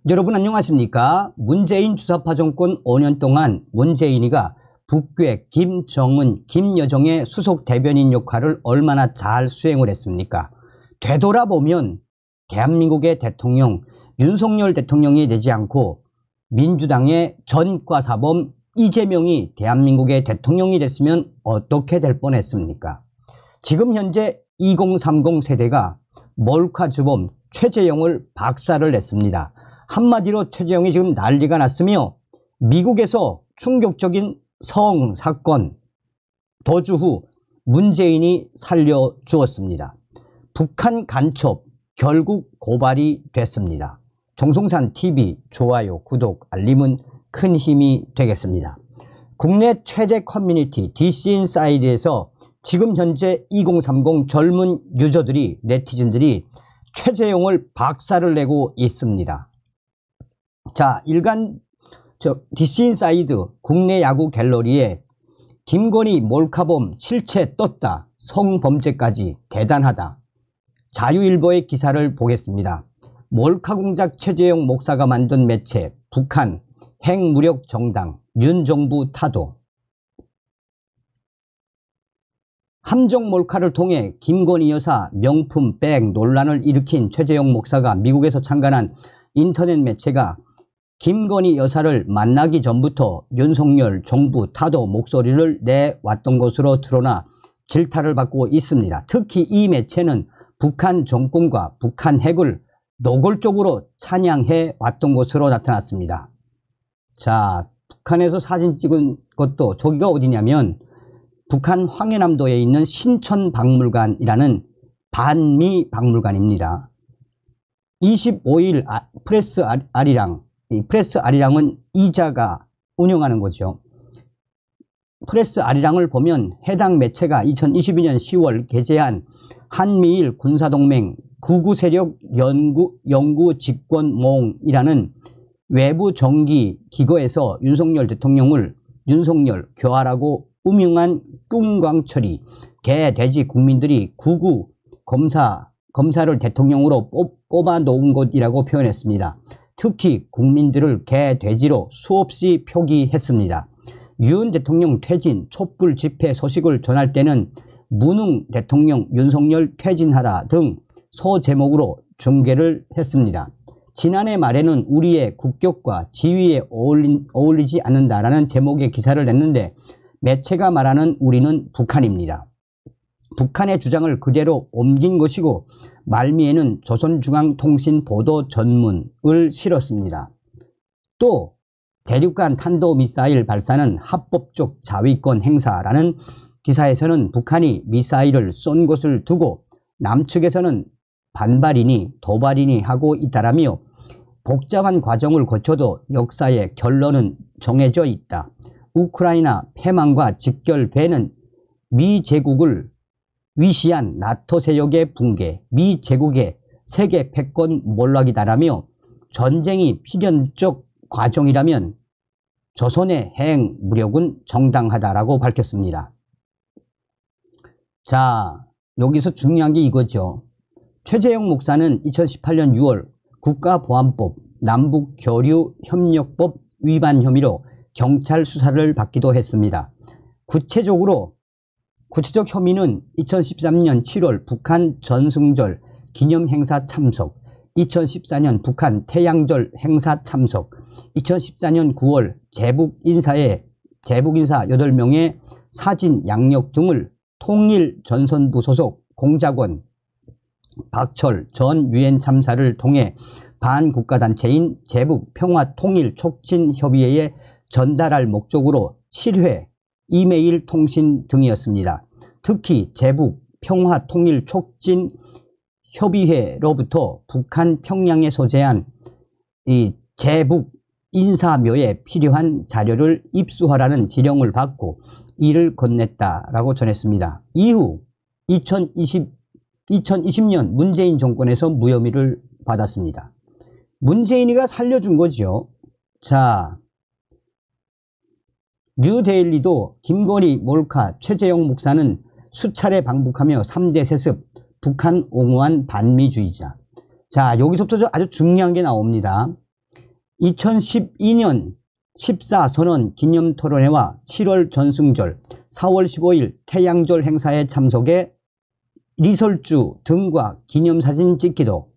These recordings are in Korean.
여러분 안녕하십니까? 문재인 주사파 정권 5년 동안 문재인이가 북괴, 김정은, 김여정의 수석 대변인 역할을 얼마나 잘 수행을 했습니까? 되돌아보면 대한민국의 대통령 윤석열 대통령이 되지 않고 민주당의 전과사범 이재명이 대한민국의 대통령이 됐으면 어떻게 될 뻔했습니까? 지금 현재 2030 세대가 몰카주범 최재형을 박살을 냈습니다. 한마디로 최재형이 지금 난리가 났으며 미국에서 충격적인 성사건 도주 후 문재인이 살려주었습니다. 북한 간첩 결국 고발이 됐습니다. 정성산 TV 좋아요, 구독, 알림은 큰 힘이 되겠습니다. 국내 최대 커뮤니티 DC인사이드에서 지금 현재 2030 젊은 유저들이 네티즌들이 최재형을 박살을 내고 있습니다. 자, 일간 DC인사이드 국내 야구 갤러리에 김건희 몰카범 실체 떴다. 성범죄까지 대단하다. 자유일보의 기사를 보겠습니다. 몰카공작 최재형 목사가 만든 매체 북한 핵무력 정당 윤정부 타도. 함정 몰카를 통해 김건희 여사 명품 백 논란을 일으킨 최재형 목사가 미국에서 창간한 인터넷 매체가 김건희 여사를 만나기 전부터 윤석열 정부 타도 목소리를 내왔던 것으로 드러나 질타를 받고 있습니다. 특히 이 매체는 북한 정권과 북한 핵을 노골적으로 찬양해 왔던 것으로 나타났습니다. 자, 북한에서 사진 찍은 것도 저기가 어디냐면 북한 황해남도에 있는 신천박물관이라는 반미 박물관입니다. 25일 프레스 아리랑, 이 프레스 아리랑은 이자가 운영하는 거죠. 프레스 아리랑을 보면 해당 매체가 2022년 10월 게재한 한미일 군사동맹 구구세력 연구직권몽이라는 외부 정기 기거에서 윤석열 대통령을 윤석열 교활하고 음흉한 꿍광처리 개돼지 국민들이 구구 검사를 대통령으로 뽑아 놓은 것이라고 표현했습니다. 특히 국민들을 개돼지로 수없이 표기했습니다. 윤 대통령 퇴진 촛불 집회 소식을 전할 때는 무능 대통령 윤석열 퇴진하라 등 소제목으로 중계를 했습니다. 지난해 말에는 우리의 국격과 지위에 어울리지 않는다라는 제목의 기사를 냈는데 매체가 말하는 우리는 북한입니다. 북한의 주장을 그대로 옮긴 것이고 말미에는 조선중앙통신 보도전문을 실었습니다. 또 대륙간 탄도미사일 발사는 합법적 자위권 행사라는 기사에서는 북한이 미사일을 쏜 것을 두고 남측에서는 반발이니 도발이니 하고 있다라며 복잡한 과정을 거쳐도 역사의 결론은 정해져 있다. 우크라이나 패망과 직결되는 미 제국을 위시한 나토 세력의 붕괴, 미 제국의 세계 패권 몰락이다라며 전쟁이 필연적 과정이라면 조선의 해행 무력은 정당하다라고 밝혔습니다. 자, 여기서 중요한 게 이거죠. 최재형 목사는 2018년 6월 국가보안법 남북교류협력법 위반 혐의로 경찰 수사를 받기도 했습니다. 구체적 혐의는 2013년 7월 북한 전승절 기념행사 참석, 2014년 북한 태양절 행사 참석, 2014년 9월 제북 인사 8명의 사진 양력 등을 통일전선부 소속 공작원 박철 전 유엔 참사를 통해 반국가단체인 제북평화통일촉진협의회에 전달할 목적으로 7회 이메일 통신 등이었습니다. 특히 제북평화통일촉진협의회로부터 북한 평양에 소재한 이 제북 인사묘에 필요한 자료를 입수하라는 지령을 받고 이를 건넸다라고 전했습니다. 이후 2020년 문재인 정권에서 무혐의를 받았습니다. 문재인이가 살려준 거죠. 자, 뉴데일리도 김건희 몰카 최재형 목사는 수차례 방북하며 3대 세습 북한 옹호한 반미주의자. 자, 여기서부터 아주 중요한 게 나옵니다. 2012년 14선언 기념토론회와 7월 전승절, 4월 15일 태양절 행사에 참석해 리설주 등과 기념사진 찍기도,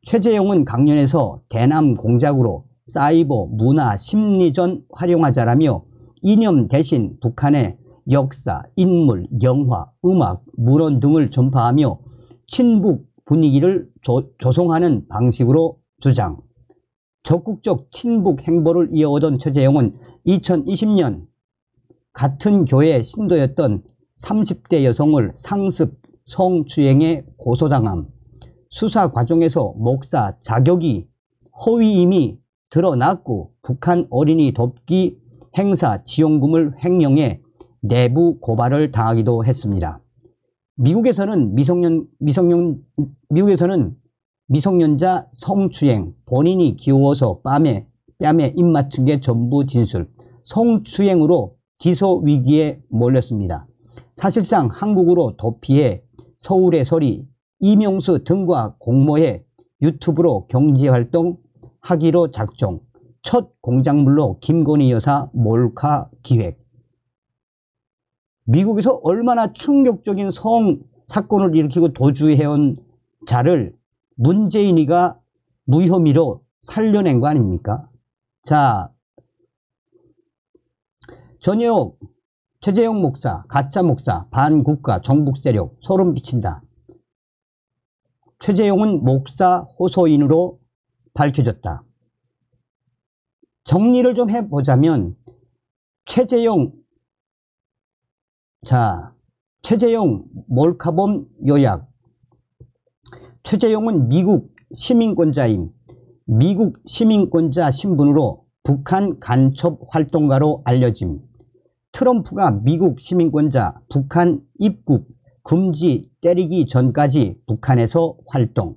최재형은 강연에서 대남 공작으로 사이버 문화 심리전 활용하자라며 이념 대신 북한의 역사, 인물, 영화, 음악, 문헌 등을 전파하며 친북 분위기를 조성하는 방식으로 주장. 적극적 친북 행보를 이어오던 최재형은 2020년 같은 교회 신도였던 30대 여성을 상습 성추행에 고소당함, 수사 과정에서 목사 자격이 허위임이 드러났고 북한 어린이 돕기 행사 지원금을 횡령해 내부 고발을 당하기도 했습니다. 미국에서는 미성년자 성추행, 본인이 귀여워서 뺨에 입 맞춘 게 전부 진술, 성추행으로 기소 위기에 몰렸습니다. 사실상 한국으로 도피해 서울에 서리, 이명수 등과 공모해 유튜브로 경제활동 하기로 작정, 첫 공작물로 김건희 여사 몰카 기획. 미국에서 얼마나 충격적인 성 사건을 일으키고 도주해온 자를 문재인이가 무혐의로 살려낸 거 아닙니까? 자, 전역 최재형 목사, 가짜 목사, 반국가, 정북 세력, 소름 끼친다. 최재형은 목사 호소인으로 밝혀졌다. 정리를 좀 해보자면 최재형 몰카범 요약. 최재형은 미국 시민권자임. 미국 시민권자 신분으로 북한 간첩 활동가로 알려짐. 트럼프가 미국 시민권자 북한 입국 금지 때리기 전까지 북한에서 활동.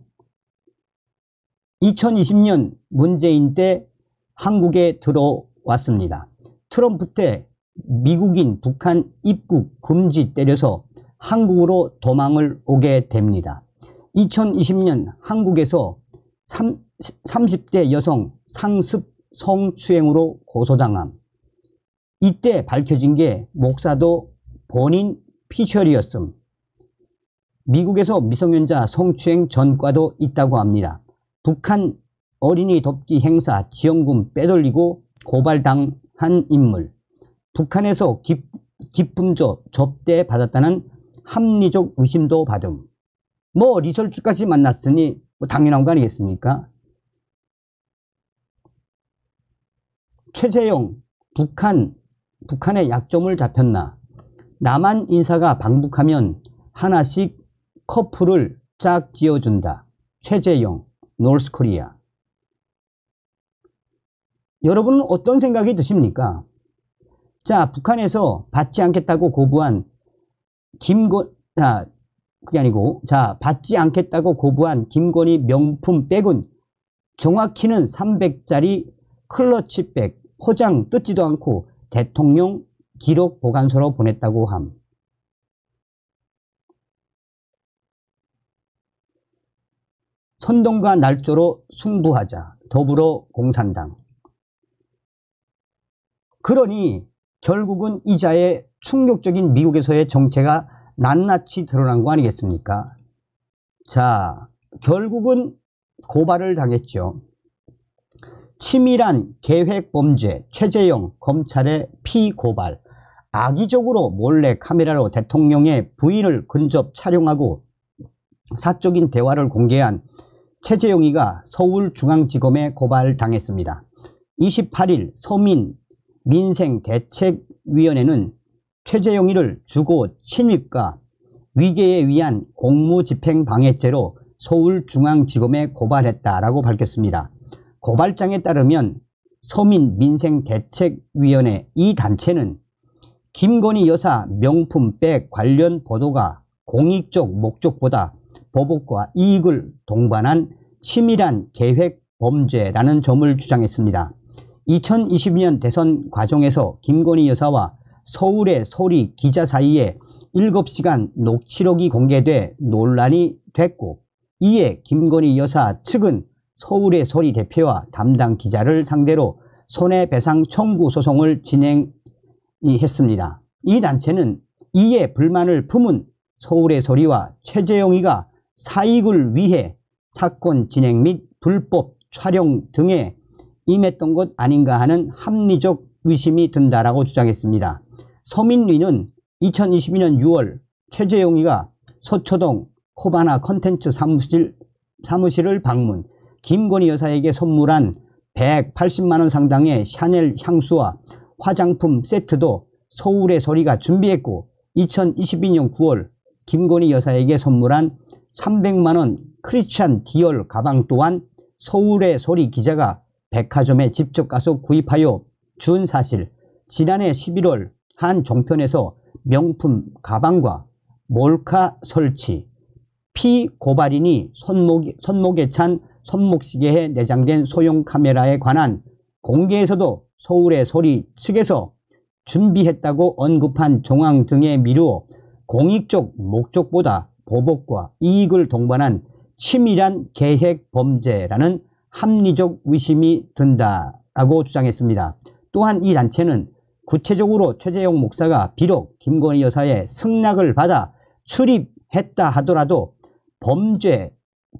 2020년 문재인 때 한국에 들어왔습니다. 트럼프 때 미국인 북한 입국 금지 때려서 한국으로 도망을 오게 됩니다. 2020년 한국에서 30대 여성 상습 성추행으로 고소당함. 이때 밝혀진 게 목사도 본인 피셜이었음. 미국에서 미성년자 성추행 전과도 있다고 합니다. 북한 어린이 돕기 행사 지원금 빼돌리고 고발당한 인물. 북한에서 기품조 접대 받았다는 합리적 의심도 받음. 뭐 리설주까지 만났으니 뭐 당연한 거 아니겠습니까? 최재형 북한의 약점을 잡혔나? 남한 인사가 방북하면 하나씩 커플을 짝 지어준다. 최재형, 노스코리아. 여러분은 어떤 생각이 드십니까? 자, 북한에서 받지 않겠다고 거부한 받지 않겠다고 거부한 김건희 명품 백은 정확히는 300짜리 클러치백, 포장 뜯지도 않고 대통령 기록 보관소로 보냈다고 함. 선동과 날조로 승부하자. 더불어공산당. 그러니 결국은 이자의 충격적인 미국에서의 정체가 낱낱이 드러난 거 아니겠습니까? 자, 결국은 고발을 당했죠. 치밀한 계획범죄 최재형 검찰의 피고발. 악의적으로 몰래 카메라로 대통령의 부인을 근접 촬영하고 사적인 대화를 공개한 최재형이가 서울중앙지검에 고발당했습니다. 28일 서민 민생대책위원회는 최재형이를 주거 침입과 위계에 의한 공무집행방해죄로 서울중앙지검에 고발했다라고 밝혔습니다. 고발장에 따르면 서민민생대책위원회 이 단체는 김건희 여사 명품백 관련 보도가 공익적 목적보다 보복과 이익을 동반한 치밀한 계획 범죄라는 점을 주장했습니다. 2022년 대선 과정에서 김건희 여사와 서울의 소리 기자 사이에 7시간 녹취록이 공개돼 논란이 됐고, 이에 김건희 여사 측은 서울의 소리 대표와 담당 기자를 상대로 손해배상 청구 소송을 진행했습니다. 이 단체는 이에 불만을 품은 서울의 소리와 최재용이가 사익을 위해 사건 진행 및 불법 촬영 등에 임했던 것 아닌가 하는 합리적 의심이 든다라고 주장했습니다. 서민리는 2022년 6월 최재용이가 서초동 코바나 컨텐츠 사무실을 방문, 김건희 여사에게 선물한 180만 원 상당의 샤넬 향수와 화장품 세트도 서울의 소리가 준비했고, 2022년 9월 김건희 여사에게 선물한 300만 원 크리스찬 디올 가방 또한 서울의 소리 기자가 백화점에 직접 가서 구입하여 준 사실, 지난해 11월 한 종편에서 명품 가방과 몰카 설치, 피고발인이 손목에 찬 손목시계에 내장된 소형 카메라에 관한 공개에서도 서울의 소리 측에서 준비했다고 언급한 정황 등에 미루어 공익적 목적보다 보복과 이익을 동반한 치밀한 계획 범죄라는 합리적 의심이 든다라고 주장했습니다. 또한 이 단체는 구체적으로 최재용 목사가 비록 김건희 여사의 승낙을 받아 출입했다 하더라도 범죄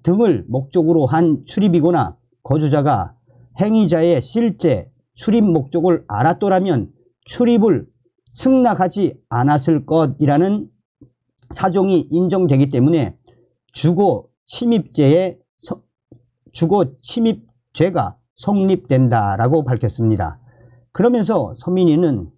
등을 목적으로 한 출입이거나 거주자가 행위자의 실제 출입 목적을 알았더라면 출입을 승낙하지 않았을 것이라는 사정이 인정되기 때문에 주거 침입죄가 성립된다라고 밝혔습니다. 그러면서 서민위는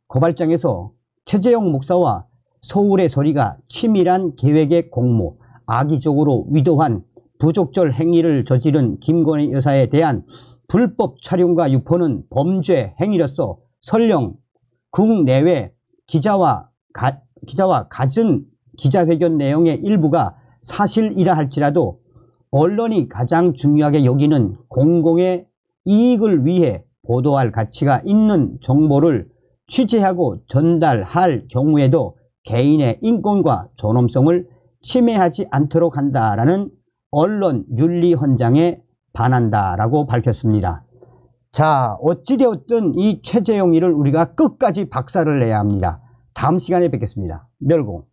고발장에서 최재용 목사와 서울의 소리가 치밀한 계획의 공모, 악의적으로 위도한 부적절 행위를 저지른 김건희 여사에 대한 불법 촬영과 유포는 범죄 행위로서 설령 국내외 기자와 갖은 기자회견 내용의 일부가 사실이라 할지라도 언론이 가장 중요하게 여기는 공공의 이익을 위해 보도할 가치가 있는 정보를 취재하고 전달할 경우에도 개인의 인권과 존엄성을 침해하지 않도록 한다라는 언론 윤리 헌장에 반한다라고 밝혔습니다. 자, 어찌되었든 이 최재용이를 우리가 끝까지 박살을 내야 합니다. 다음 시간에 뵙겠습니다. 멸공.